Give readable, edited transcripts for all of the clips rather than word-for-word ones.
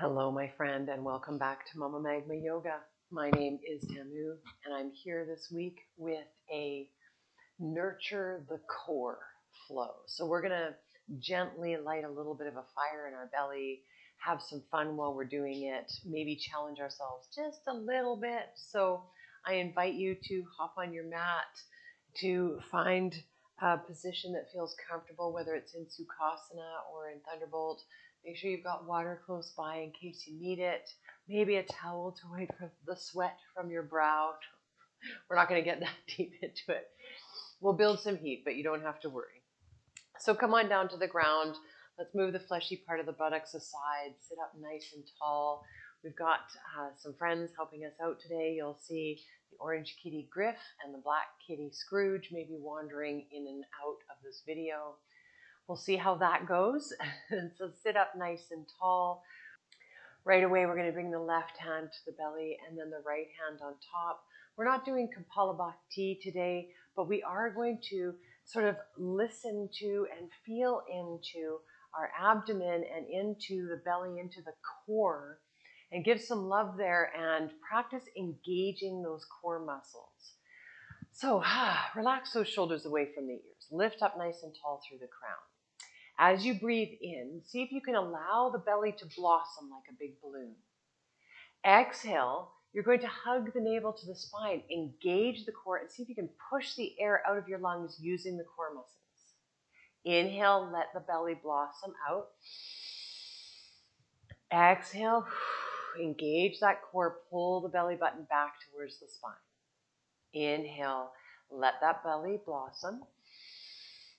Hello, my friend, and welcome back to Mumma Magma Yoga. My name is Tamu, and I'm here this week with a nurture the core flow. So we're going to gently light a little bit of a fire in our belly, have some fun while we're doing it, maybe challenge ourselves just a little bit. So I invite you to hop on your mat, to find a position that feels comfortable, whether it's in Sukhasana or in Thunderbolt. Make sure you've got water close by in case you need it. Maybe a towel to wipe the sweat from your brow. We're not going to get that deep into it. We'll build some heat, but you don't have to worry. So come on down to the ground. Let's move the fleshy part of the buttocks aside. Sit up nice and tall. We've got some friends helping us out today. You'll see the orange kitty Griff and the black kitty Scrooge maybe wandering in and out of this video. We'll see how that goes. So sit up nice and tall. Right away, we're going to bring the left hand to the belly and then the right hand on top. We're not doing Kapalabhati today, but we are going to sort of listen to and feel into our abdomen and into the belly, into the core, and give some love there and practice engaging those core muscles. So relax those shoulders away from the ears. Lift up nice and tall through the crown. As you breathe in, see if you can allow the belly to blossom like a big balloon. Exhale, you're going to hug the navel to the spine, engage the core, and see if you can push the air out of your lungs using the core muscles. Inhale, let the belly blossom out. Exhale, engage that core, pull the belly button back towards the spine. Inhale, let that belly blossom.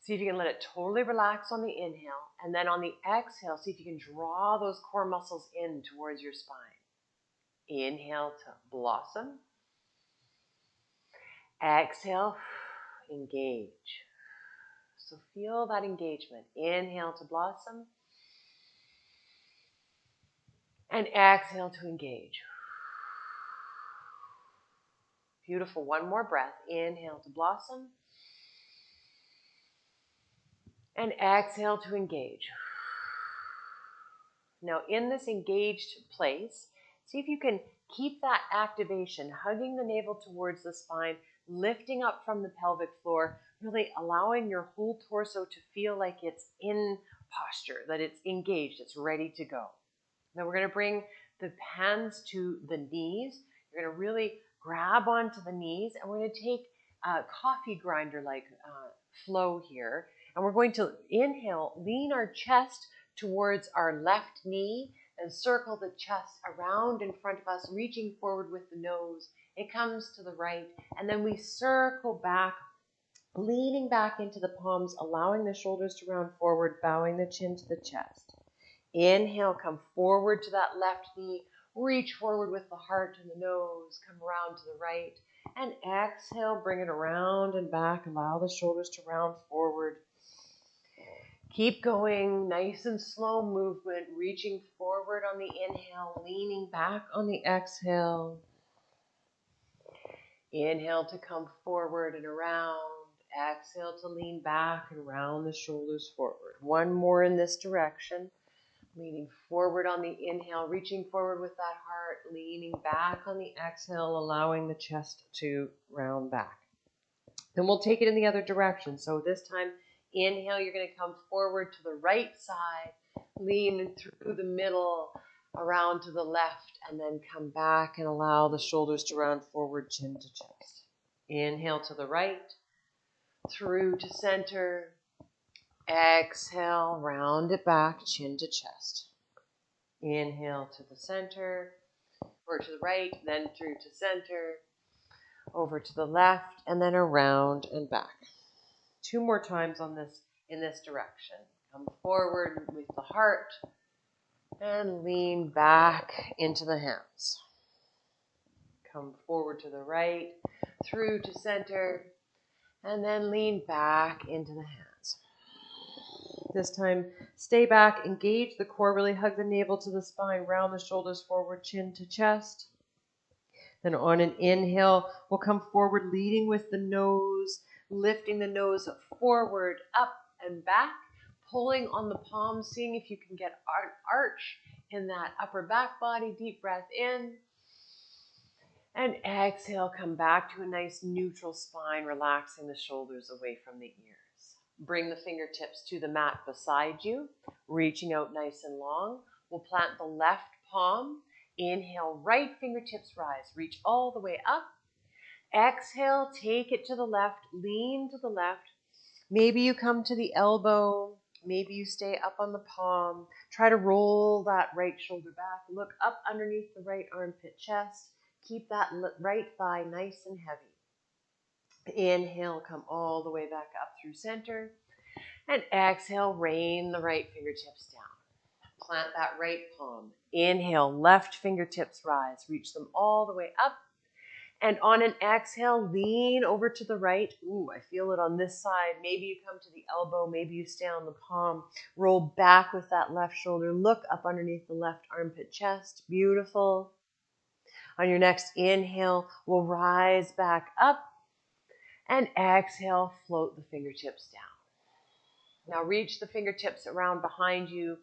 See if you can let it totally relax on the inhale. And then on the exhale, see if you can draw those core muscles in towards your spine. Inhale to blossom. Exhale, engage. So feel that engagement. Inhale to blossom. And exhale to engage. Beautiful. One more breath. Inhale to blossom. And exhale to engage. Now in this engaged place, see if you can keep that activation, hugging the navel towards the spine, lifting up from the pelvic floor, really allowing your whole torso to feel like it's in posture, that it's engaged, it's ready to go. Now we're going to bring the hands to the knees. You're going to really grab onto the knees, and we're going to take a coffee grinder-like flow here. And we're going to inhale, lean our chest towards our left knee and circle the chest around in front of us, reaching forward with the nose. It comes to the right, and then we circle back, leaning back into the palms, allowing the shoulders to round forward, bowing the chin to the chest. Inhale, come forward to that left knee, reach forward with the heart and the nose, come around to the right, and exhale, bring it around and back, allow the shoulders to round forward. Keep going, nice and slow movement, reaching forward on the inhale, leaning back on the exhale. Inhale to come forward and around. Exhale to lean back and round the shoulders forward. One more in this direction. Leaning forward on the inhale, reaching forward with that heart, leaning back on the exhale, allowing the chest to round back. Then we'll take it in the other direction. So this time, inhale, you're going to come forward to the right side, lean through the middle, around to the left, and then come back and allow the shoulders to round forward, chin to chest. Inhale to the right, through to center. Exhale, round it back, chin to chest. Inhale to the center, or to the right, then through to center, over to the left, and then around and back. Two more times on this in this direction. Come forward with the heart and lean back into the hands. Come forward to the right, through to center, and then lean back into the hands. This time, stay back, engage the core, really hug the navel to the spine, round the shoulders forward, chin to chest. Then on an inhale, we'll come forward, leading with the nose, lifting the nose forward, up and back, pulling on the palms, seeing if you can get an arch in that upper back body. Deep breath in. And exhale, come back to a nice neutral spine, relaxing the shoulders away from the ears. Bring the fingertips to the mat beside you, reaching out nice and long. We'll plant the left palm. Inhale, right fingertips rise. Reach all the way up. Exhale, take it to the left. Lean to the left. Maybe you come to the elbow. Maybe you stay up on the palm. Try to roll that right shoulder back. Look up underneath the right armpit chest. Keep that right thigh nice and heavy. Inhale, come all the way back up through center. And exhale, rain the right fingertips down. Plant that right palm. Inhale, left fingertips rise. Reach them all the way up. And on an exhale, lean over to the right. Ooh, I feel it on this side. Maybe you come to the elbow. Maybe you stay on the palm. Roll back with that left shoulder. Look up underneath the left armpit chest. Beautiful. On your next inhale, we'll rise back up. And exhale, float the fingertips down. Now reach the fingertips around behind you.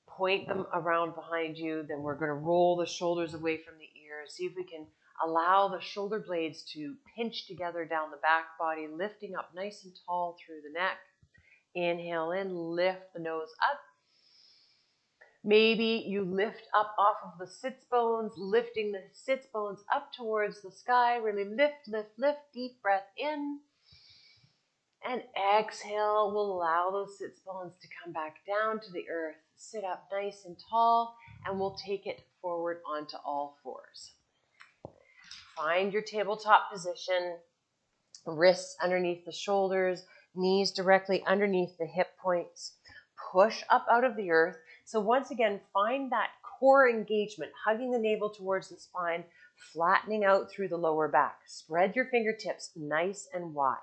Point them around behind you. Then we're going to roll the shoulders away from the ears. See if we can allow the shoulder blades to pinch together down the back body, lifting up nice and tall through the neck. Inhale in, lift the nose up. Maybe you lift up off of the sits bones, lifting the sits bones up towards the sky. Really lift, lift, lift. Deep breath in. And exhale, we'll allow those sits bones to come back down to the earth. Sit up nice and tall, and we'll take it forward onto all fours. Find your tabletop position, wrists underneath the shoulders, knees directly underneath the hip points. Push up out of the earth. So once again, find that core engagement, hugging the navel towards the spine, flattening out through the lower back. Spread your fingertips nice and wide.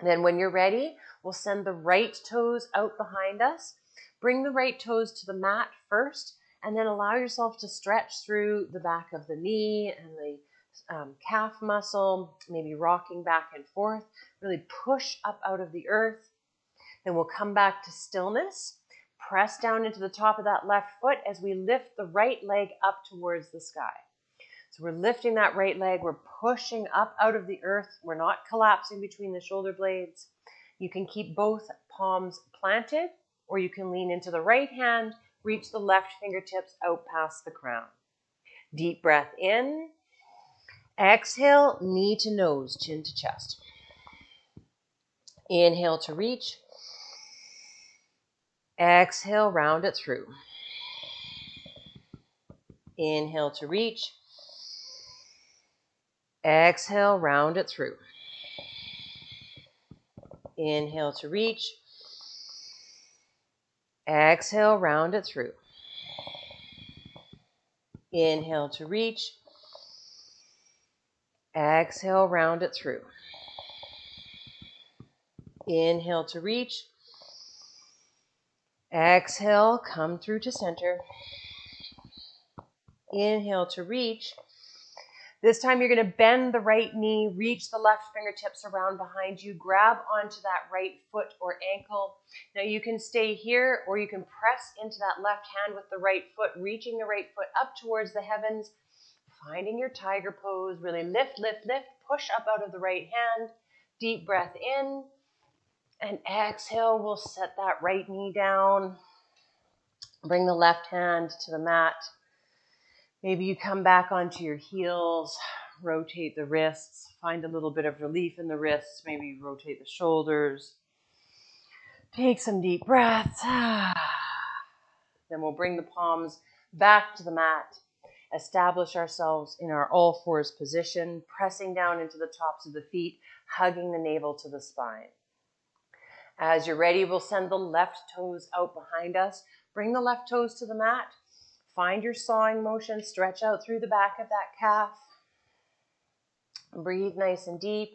And then when you're ready, we'll send the right toes out behind us. Bring the right toes to the mat first, and then allow yourself to stretch through the back of the knee and the calf muscle, maybe rocking back and forth. Really push up out of the earth. Then we'll come back to stillness. Press down into the top of that left foot as we lift the right leg up towards the sky. So we're lifting that right leg. We're pushing up out of the earth. We're not collapsing between the shoulder blades. You can keep both palms planted, or you can lean into the right hand, reach the left fingertips out past the crown. Deep breath in. Exhale, knee to nose, chin to chest. Inhale to reach. Exhale, round it through. Inhale to reach. Exhale, round it through. Inhale to reach. Exhale, round it through. Inhale to reach. Exhale, round it through. Inhale to reach. Exhale, come through to center. Inhale to reach. This time you're going to bend the right knee, reach the left fingertips around behind you, grab onto that right foot or ankle. Now you can stay here, or you can press into that left hand with the right foot, reaching the right foot up towards the heavens, finding your tiger pose. Really lift, lift, lift, push up out of the right hand. Deep breath in, and exhale. We'll set that right knee down. Bring the left hand to the mat. Maybe you come back onto your heels, rotate the wrists, find a little bit of relief in the wrists, maybe rotate the shoulders. Take some deep breaths. Then we'll bring the palms back to the mat, establish ourselves in our all fours position, pressing down into the tops of the feet, hugging the navel to the spine. As you're ready, we'll send the left toes out behind us. Bring the left toes to the mat. Find your sawing motion, stretch out through the back of that calf. Breathe nice and deep.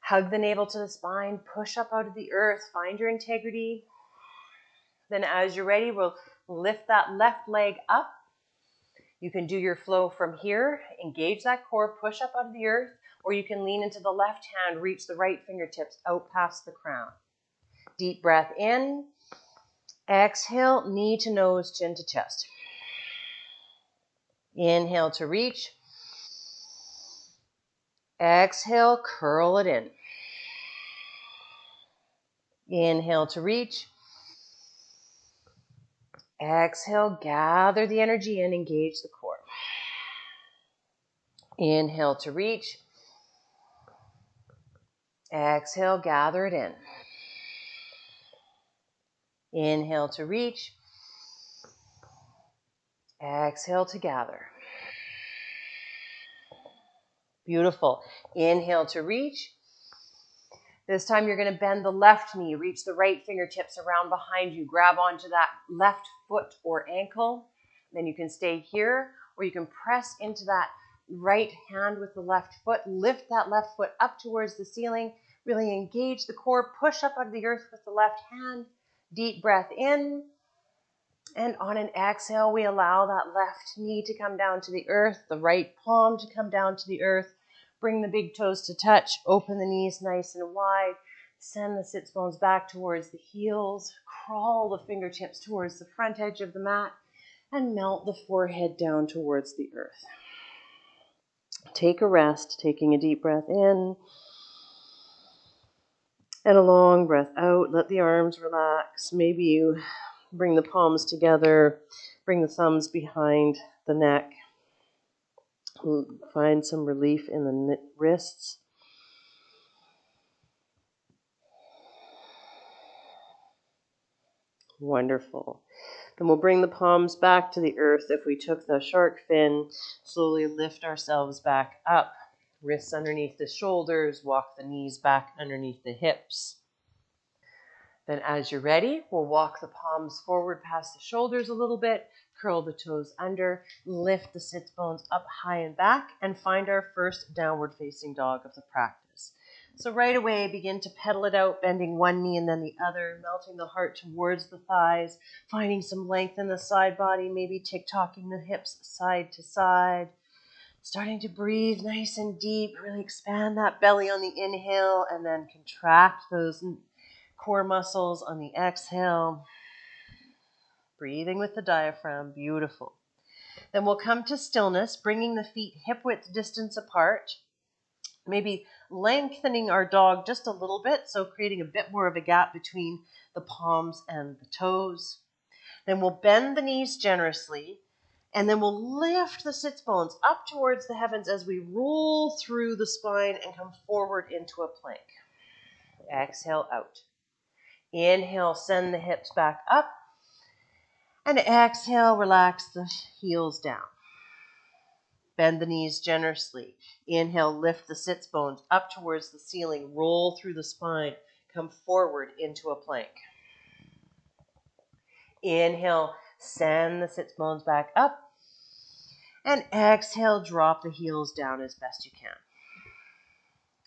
Hug the navel to the spine, push up out of the earth, find your integrity. Then as you're ready, we'll lift that left leg up. You can do your flow from here, engage that core, push up out of the earth, or you can lean into the left hand, reach the right fingertips out past the crown. Deep breath in. Exhale, knee to nose, chin to chest. Inhale to reach. Exhale, curl it in. Inhale to reach. Exhale, gather the energy in, engage the core. Inhale to reach. Exhale, gather it in. Inhale to reach. Exhale to gather. Beautiful. Inhale to reach. This time you're going to bend the left knee, reach the right fingertips around behind you, grab onto that left foot or ankle. Then you can stay here, or you can press into that right hand with the left foot, lift that left foot up towards the ceiling, really engage the core, push up out of the earth with the left hand, deep breath in, and on an exhale, we allow that left knee to come down to the earth, the right palm to come down to the earth. Bring the big toes to touch. Open the knees nice and wide. Send the sits bones back towards the heels. Crawl the fingertips towards the front edge of the mat. And melt the forehead down towards the earth. Take a rest, taking a deep breath in. And a long breath out. Let the arms relax. Maybe you bring the palms together. Bring the thumbs behind the neck. Find some relief in the wrists. Wonderful. Then we'll bring the palms back to the earth. If we took the shark fin, slowly lift ourselves back up. Wrists underneath the shoulders. Walk the knees back underneath the hips. Then as you're ready, we'll walk the palms forward past the shoulders a little bit. Curl the toes under, lift the sits bones up high and back, and find our first downward facing dog of the practice. So right away, begin to pedal it out, bending one knee and then the other, melting the heart towards the thighs, finding some length in the side body, maybe tick-tocking the hips side to side. Starting to breathe nice and deep, really expand that belly on the inhale, and then contract those core muscles on the exhale. Breathing with the diaphragm, beautiful. Then we'll come to stillness, bringing the feet hip-width distance apart. Maybe lengthening our dog just a little bit, so creating a bit more of a gap between the palms and the toes. Then we'll bend the knees generously, and then we'll lift the sits bones up towards the heavens as we roll through the spine and come forward into a plank. Exhale out. Inhale, send the hips back up. And exhale, relax the heels down. Bend the knees generously. Inhale, lift the sits bones up towards the ceiling. Roll through the spine. Come forward into a plank. Inhale, send the sits bones back up. And exhale, drop the heels down as best you can.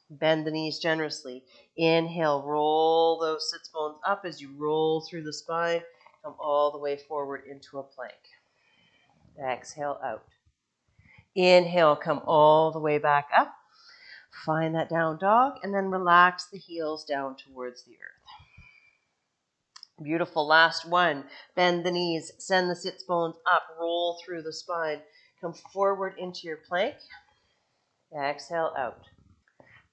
Bend the knees generously. Inhale, roll those sits bones up as you roll through the spine. Come all the way forward into a plank. Exhale out. Inhale, come all the way back up. Find that down dog, and then relax the heels down towards the earth. Beautiful. Last one. Bend the knees, send the sits bones up, roll through the spine. Come forward into your plank. Exhale out.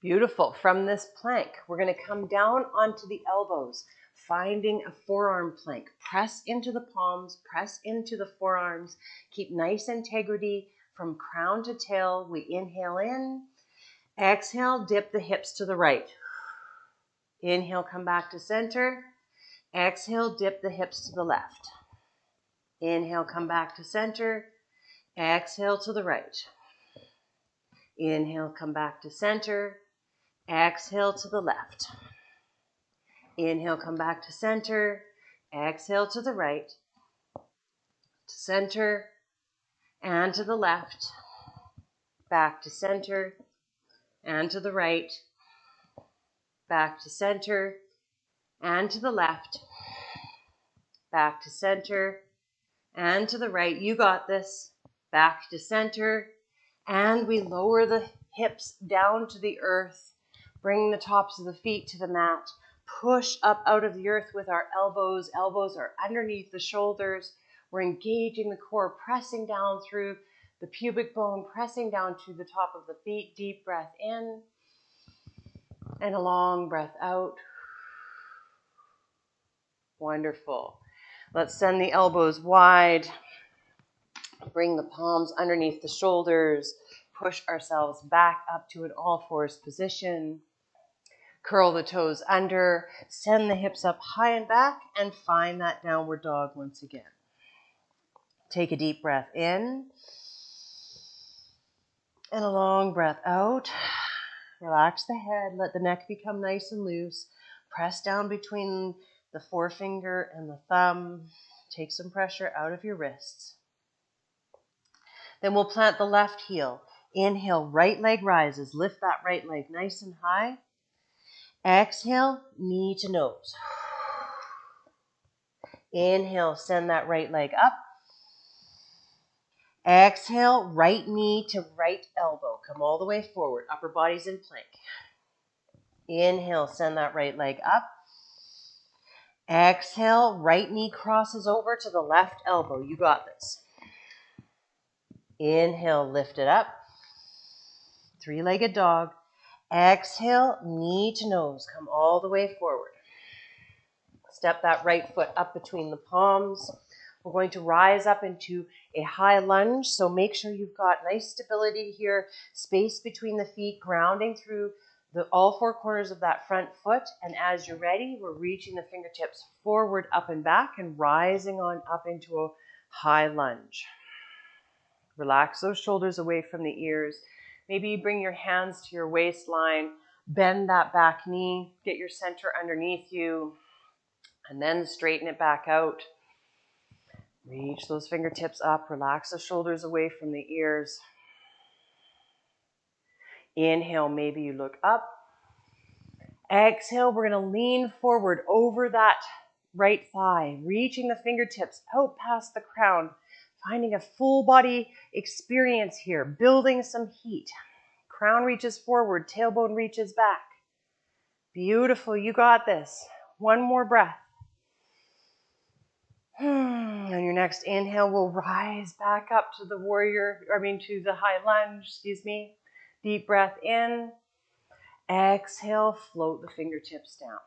Beautiful. From this plank, we're going to come down onto the elbows, finding a forearm plank. Press into the palms, press into the forearms. Keep nice integrity from crown to tail. We inhale in. Exhale, dip the hips to the right. Inhale, come back to center. Exhale, dip the hips to the left. Inhale, come back to center. Exhale to the right. Inhale, come back to center. Exhale to the left. Inhale, come back to center. Exhale to the right. To center. And to the left. Back to center. And to the right. Back to center. And to the left. Back to center. And to the right. You got this. Back to center. And we lower the hips down to the earth. Bring the tops of the feet to the mat. Push up out of the earth with our elbows. Elbows are underneath the shoulders. We're engaging the core, pressing down through the pubic bone, pressing down to the top of the feet. Deep breath in and a long breath out. Wonderful. Let's send the elbows wide. Bring the palms underneath the shoulders. Push ourselves back up to an all-fours position. Curl the toes under. Send the hips up high and back and find that downward dog once again. Take a deep breath in and a long breath out. Relax the head. Let the neck become nice and loose. Press down between the forefinger and the thumb. Take some pressure out of your wrists. Then we'll plant the left heel. Inhale, right leg rises. Lift that right leg nice and high. Exhale, knee to nose. Inhale, send that right leg up. Exhale, right knee to right elbow. Come all the way forward. Upper body's in plank. Inhale, send that right leg up. Exhale, right knee crosses over to the left elbow. You got this. Inhale, lift it up. Three-legged dog. Exhale, knee to nose. Come all the way forward. Step that right foot up between the palms. We're going to rise up into a high lunge, so make sure you've got nice stability here, space between the feet, grounding through all four corners of that front foot. And as you're ready, we're reaching the fingertips forward, up and back, and rising on up into a high lunge. Relax those shoulders away from the ears. Maybe bring your hands to your waistline, bend that back knee, get your center underneath you, and then straighten it back out. Reach those fingertips up, relax the shoulders away from the ears. Inhale, maybe you look up. Exhale, we're going to lean forward over that right thigh, reaching the fingertips out past the crown, finding a full body experience here, building some heat. Crown reaches forward, tailbone reaches back. Beautiful, you got this. One more breath. On your next inhale, we'll rise back up to the to the high lunge, Deep breath in. Exhale, float the fingertips down.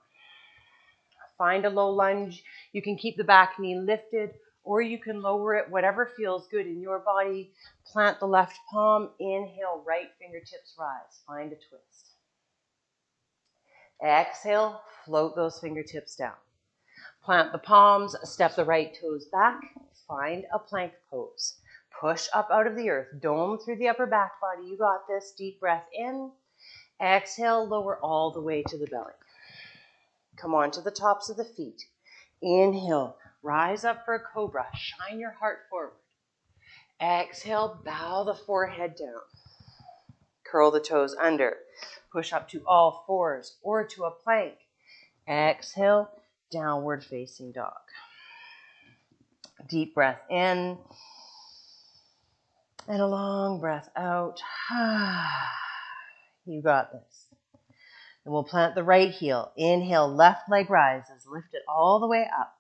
Find a low lunge. You can keep the back knee lifted, or you can lower it, whatever feels good in your body. Plant the left palm. Inhale, right fingertips rise. Find a twist. Exhale, float those fingertips down. Plant the palms, step the right toes back, find a plank pose. Push up out of the earth, dome through the upper back body. You got this. Deep breath in. Exhale, lower all the way to the belly. Come on to the tops of the feet. Inhale, rise up for a cobra. Shine your heart forward. Exhale, bow the forehead down. Curl the toes under. Push up to all fours or to a plank. Exhale, downward facing dog. Deep breath in and a long breath out. You got this. And we'll plant the right heel. Inhale, left leg rises. Lift it all the way up.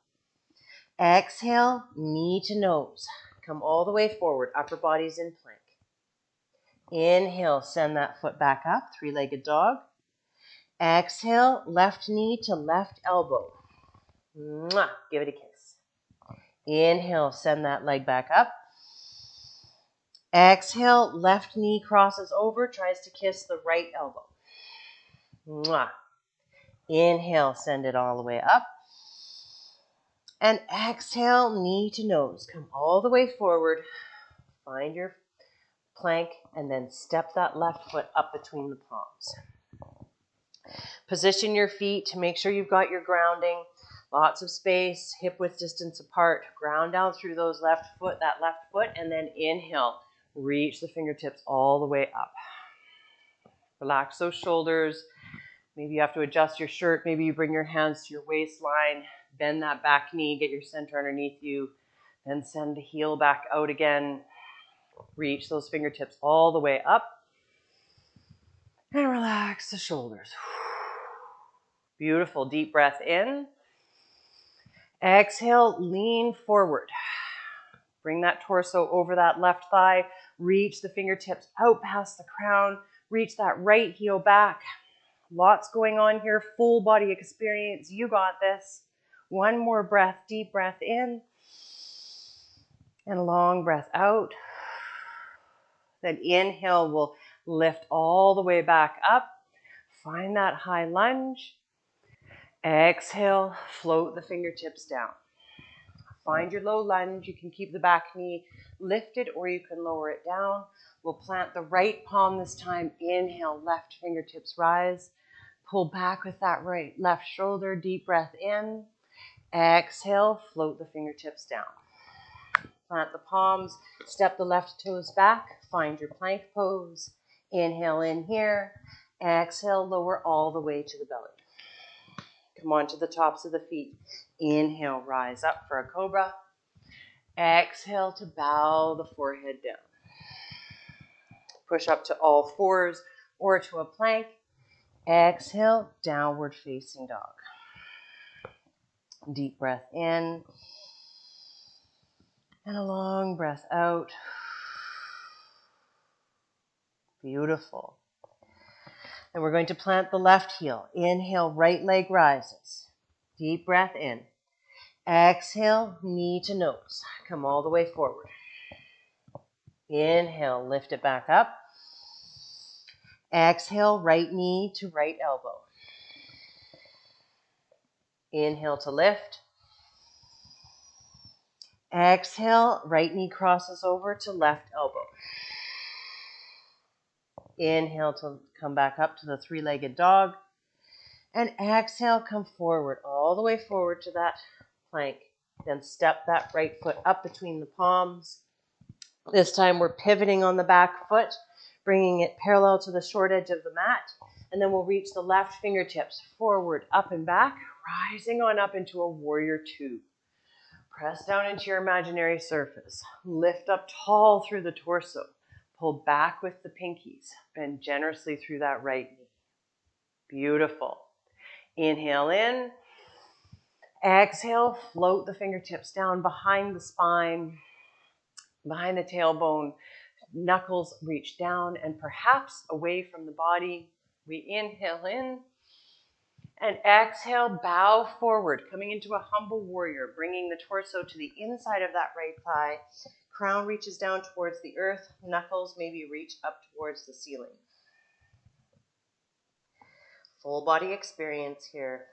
Exhale, knee to nose. Come all the way forward. Upper body's in plank. Inhale, send that foot back up. Three-legged dog. Exhale, left knee to left elbow. Mwah. Give it a kiss. Inhale, send that leg back up. Exhale, left knee crosses over, tries to kiss the right elbow. Mwah. Inhale, send it all the way up. And exhale, knee to nose. Come all the way forward. Find your plank and then step that left foot up between the palms. Position your feet to make sure you've got your grounding. Lots of space, hip width distance apart. Ground down through that left foot, and then inhale. Reach the fingertips all the way up. Relax those shoulders. Maybe you have to adjust your shirt. Maybe you bring your hands to your waistline. Bend that back knee. Get your center underneath you. Then send the heel back out again. Reach those fingertips all the way up. And relax the shoulders. Beautiful. Deep breath in. Exhale, lean forward. Bring that torso over that left thigh. Reach the fingertips out past the crown. Reach that right heel back. Lots going on here. Full body experience. You got this. One more breath. Deep breath in. And a long breath out. Then inhale, we'll lift all the way back up. Find that high lunge. Exhale, float the fingertips down. Find your low lunge. You can keep the back knee lifted or you can lower it down. We'll plant the right palm this time. Inhale, left fingertips rise. Pull back with that left shoulder. Deep breath in. Exhale, float the fingertips down. Plant the palms. Step the left toes back. Find your plank pose. Inhale in here. Exhale, lower all the way to the belly. Come on to the tops of the feet. Inhale, rise up for a cobra. Exhale to bow the forehead down. Push up to all fours or to a plank. Exhale, downward facing dog. Deep breath in. And a long breath out. Beautiful. And we're going to plant the left heel. Inhale, right leg rises. Deep breath in. Exhale, knee to nose. Come all the way forward. Inhale, lift it back up. Exhale, right knee to right elbow. Inhale to lift. Exhale, right knee crosses over to left elbow. Inhale to come back up to the three-legged dog. And exhale, come forward, all the way forward to that plank. Then step that right foot up between the palms. This time we're pivoting on the back foot, bringing it parallel to the short edge of the mat. And then we'll reach the left fingertips forward, up and back, rising on up into a warrior two. Press down into your imaginary surface. Lift up tall through the torso. Pull back with the pinkies. Bend generously through that right knee. Beautiful. Inhale in. Exhale, float the fingertips down behind the spine, behind the tailbone. Knuckles reach down and perhaps away from the body. We inhale in. And exhale, bow forward, coming into a humble warrior, bringing the torso to the inside of that right thigh. Crown reaches down towards the earth. Knuckles maybe reach up towards the ceiling. Full body experience here.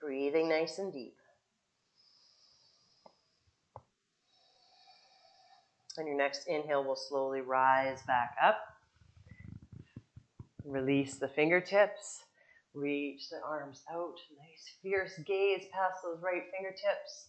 Breathing nice and deep. On your next inhale, we'll slowly rise back up. Release the fingertips. Reach the arms out. Nice fierce gaze past those right fingertips.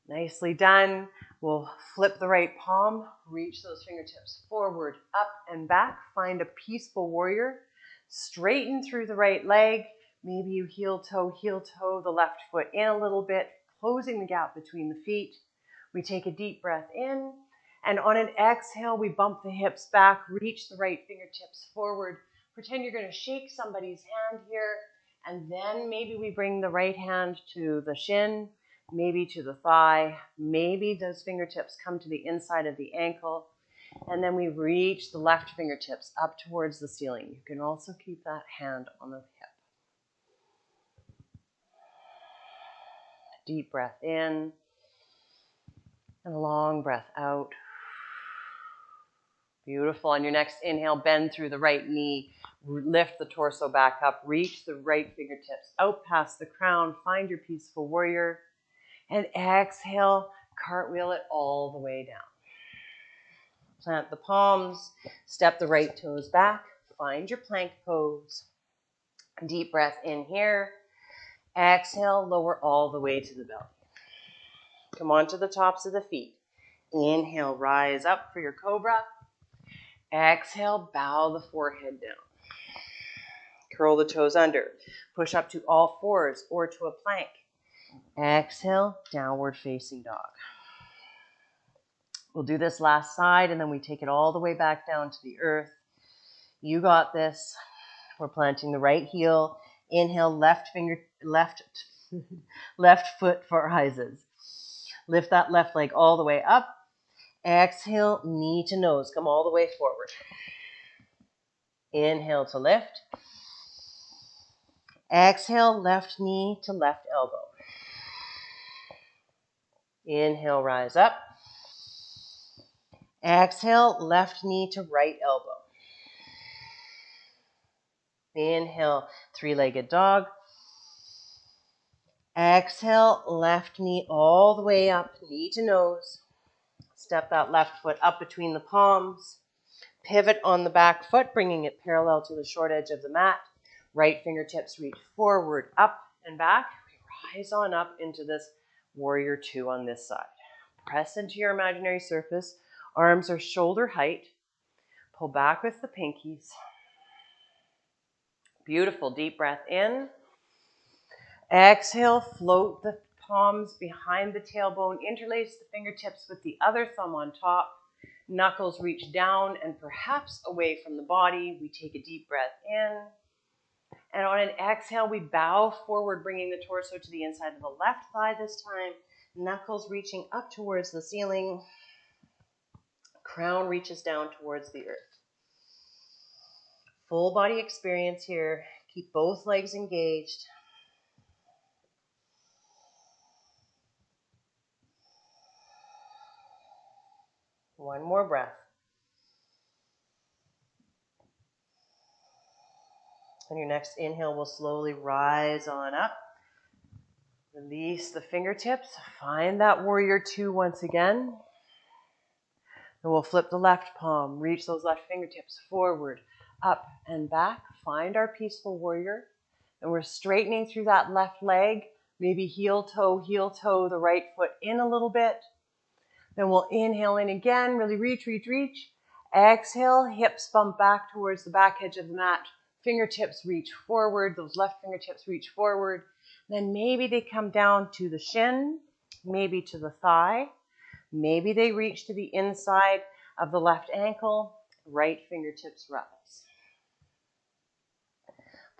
Nicely done. We'll flip the right palm. Reach those fingertips forward, up and back. Find a peaceful warrior. Straighten through the right leg. Maybe you heel toe the left foot in a little bit, closing the gap between the feet. We take a deep breath in. And on an exhale, we bump the hips back. Reach the right fingertips forward. Pretend you're going to shake somebody's hand here, and then maybe we bring the right hand to the shin, maybe to the thigh, maybe those fingertips come to the inside of the ankle, and then we reach the left fingertips up towards the ceiling. You can also keep that hand on the hip. Deep breath in, and a long breath out. Beautiful. On your next inhale, bend through the right knee. Lift the torso back up. Reach the right fingertips out past the crown. Find your peaceful warrior. And exhale, cartwheel it all the way down. Plant the palms. Step the right toes back. Find your plank pose. Deep breath in here. Exhale, lower all the way to the belly. Come on to the tops of the feet. Inhale, rise up for your cobra. Exhale, bow the forehead down. Curl the toes under. Push up to all fours or to a plank. Exhale, downward facing dog. We'll do this last side and then we take it all the way back down to the earth. You got this. We're planting the right heel. Inhale, left foot rises. Lift that left leg all the way up. Exhale, knee to nose. Come all the way forward. Inhale to lift. Exhale, left knee to left elbow. Inhale, rise up. Exhale, left knee to right elbow. Inhale, three-legged dog. Exhale, left knee all the way up, knee to nose. Step that left foot up between the palms. Pivot on the back foot, bringing it parallel to the short edge of the mat. Right fingertips reach forward, up and back. We rise on up into this warrior two on this side. Press into your imaginary surface. Arms are shoulder height. Pull back with the pinkies. Beautiful. Deep breath in. Exhale, float the palms behind the tailbone. Interlace the fingertips with the other thumb on top. Knuckles reach down and perhaps away from the body. We take a deep breath in. And on an exhale, we bow forward, bringing the torso to the inside of the left thigh this time. Knuckles reaching up towards the ceiling. Crown reaches down towards the earth. Full body experience here. Keep both legs engaged. One more breath. On your next inhale, we'll slowly rise on up. Release the fingertips. Find that warrior two once again. And we'll flip the left palm. Reach those left fingertips forward, up and back. Find our peaceful warrior. And we're straightening through that left leg. Maybe heel toe, the right foot in a little bit. Then we'll inhale in again. Really reach, reach, reach. Exhale, hips bump back towards the back edge of the mat. Fingertips reach forward. Those left fingertips reach forward. Then maybe they come down to the shin, maybe to the thigh. Maybe they reach to the inside of the left ankle. Right fingertips rise.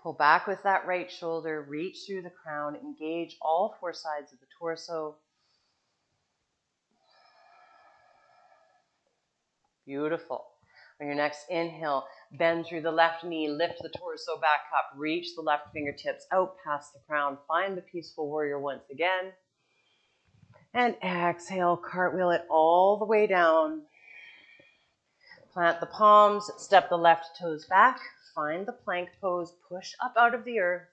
Pull back with that right shoulder. Reach through the crown. Engage all four sides of the torso. Beautiful. On your next inhale, bend through the left knee, lift the torso back up, reach the left fingertips out past the crown, find the peaceful warrior once again. And exhale, cartwheel it all the way down. Plant the palms, step the left toes back, find the plank pose, push up out of the earth.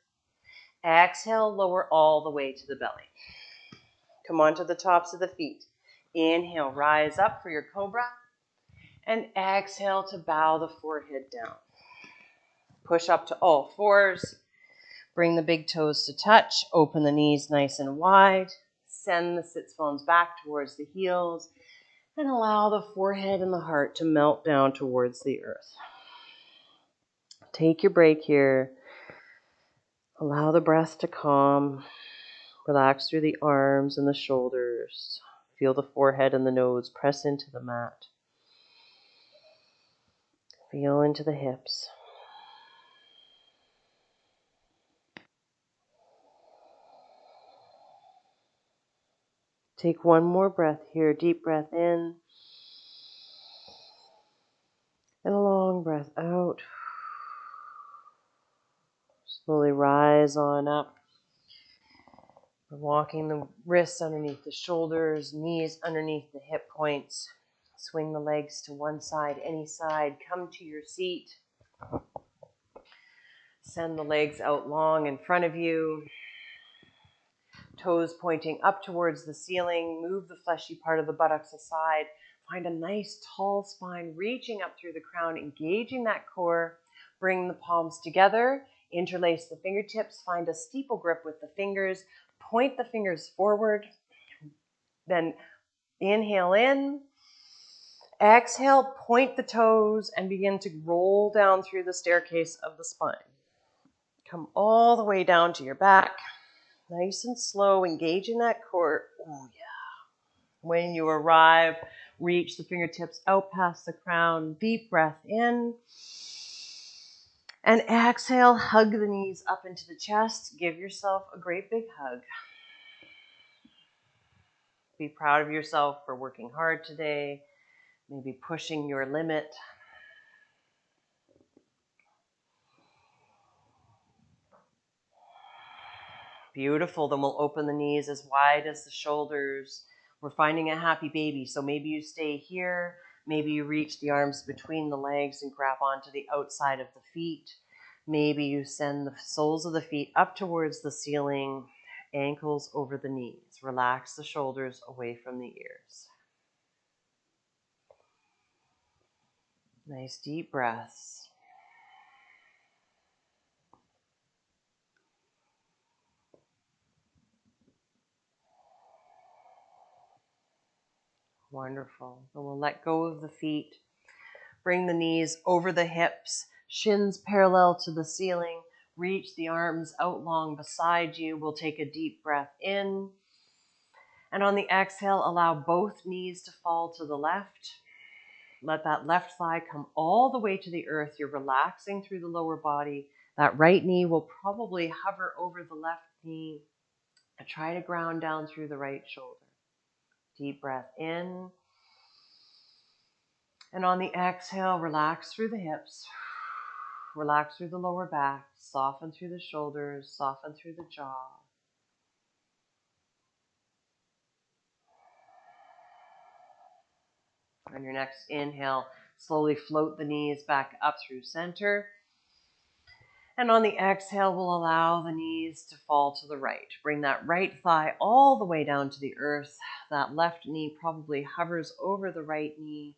Exhale, lower all the way to the belly. Come onto the tops of the feet. Inhale, rise up for your cobra. And exhale to bow the forehead down. Push up to all fours. Bring the big toes to touch. Open the knees nice and wide. Send the sits bones back towards the heels. And allow the forehead and the heart to melt down towards the earth. Take your break here. Allow the breath to calm. Relax through the arms and the shoulders. Feel the forehead and the nose press into the mat. Feel into the hips. Take one more breath here. Deep breath in. And a long breath out. Slowly rise on up. We're walking the wrists underneath the shoulders, knees underneath the hip points. Swing the legs to one side, any side. Come to your seat. Send the legs out long in front of you. Toes pointing up towards the ceiling. Move the fleshy part of the buttocks aside. Find a nice tall spine reaching up through the crown, engaging that core. Bring the palms together. Interlace the fingertips. Find a steeple grip with the fingers. Point the fingers forward. Then inhale in. Exhale, point the toes and begin to roll down through the staircase of the spine. Come all the way down to your back. Nice and slow, engaging that core. Oh, yeah. When you arrive, reach the fingertips out past the crown. Deep breath in. And exhale, hug the knees up into the chest. Give yourself a great big hug. Be proud of yourself for working hard today, maybe pushing your limit. Beautiful. Then we'll open the knees as wide as the shoulders. We're finding a happy baby. So maybe you stay here. Maybe you reach the arms between the legs and grab onto the outside of the feet. Maybe you send the soles of the feet up towards the ceiling, ankles over the knees. Relax the shoulders away from the ears. Nice deep breaths. Wonderful. Then we'll let go of the feet. Bring the knees over the hips, shins parallel to the ceiling. Reach the arms out long beside you. We'll take a deep breath in. And on the exhale, allow both knees to fall to the left. Let that left thigh come all the way to the earth. You're relaxing through the lower body. That right knee will probably hover over the left knee. And try to ground down through the right shoulder. Deep breath in. And on the exhale, relax through the hips. Relax through the lower back. Soften through the shoulders. Soften through the jaw. On your next inhale, slowly float the knees back up through center. And on the exhale, we'll allow the knees to fall to the right. Bring that right thigh all the way down to the earth. That left knee probably hovers over the right knee.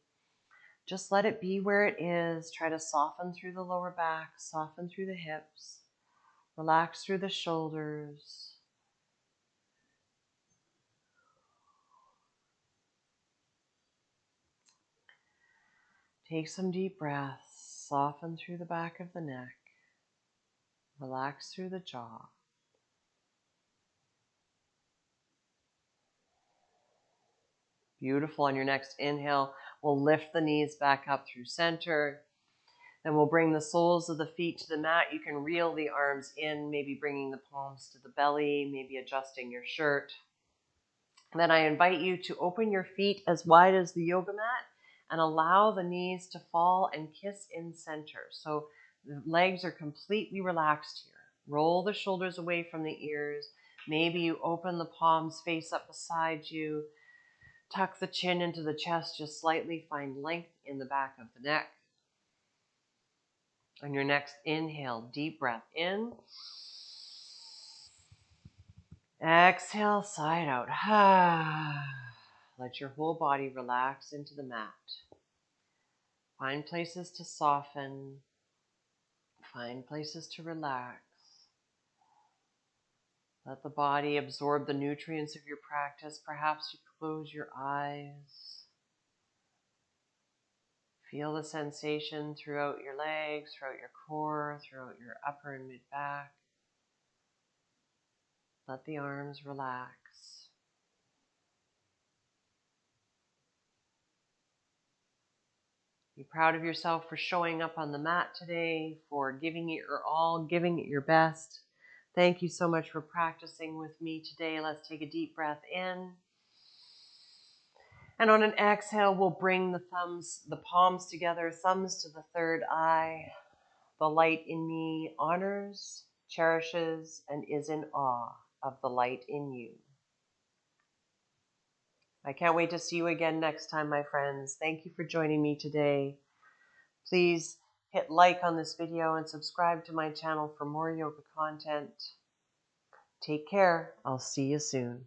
Just let it be where it is. Try to soften through the lower back, soften through the hips, relax through the shoulders. Take some deep breaths, soften through the back of the neck, relax through the jaw. Beautiful. On your next inhale, we'll lift the knees back up through center. Then we'll bring the soles of the feet to the mat. You can reel the arms in, maybe bringing the palms to the belly, maybe adjusting your shirt. And then I invite you to open your feet as wide as the yoga mat and allow the knees to fall and kiss in center. So the legs are completely relaxed here. Roll the shoulders away from the ears. Maybe you open the palms face up beside you. Tuck the chin into the chest just slightly. Find length in the back of the neck. On your next inhale, deep breath in. Exhale, side out. Let your whole body relax into the mat. Find places to soften. Find places to relax. Let the body absorb the nutrients of your practice. Perhaps you close your eyes. Feel the sensation throughout your legs, throughout your core, throughout your upper and mid back. Let the arms relax. Be proud of yourself for showing up on the mat today, for giving it your all, giving it your best. Thank you so much for practicing with me today. Let's take a deep breath in. And on an exhale, we'll bring the palms together, thumbs to the third eye. The light in me honors, cherishes, and is in awe of the light in you. I can't wait to see you again next time, my friends. Thank you for joining me today. Please hit like on this video and subscribe to my channel for more yoga content. Take care. I'll see you soon.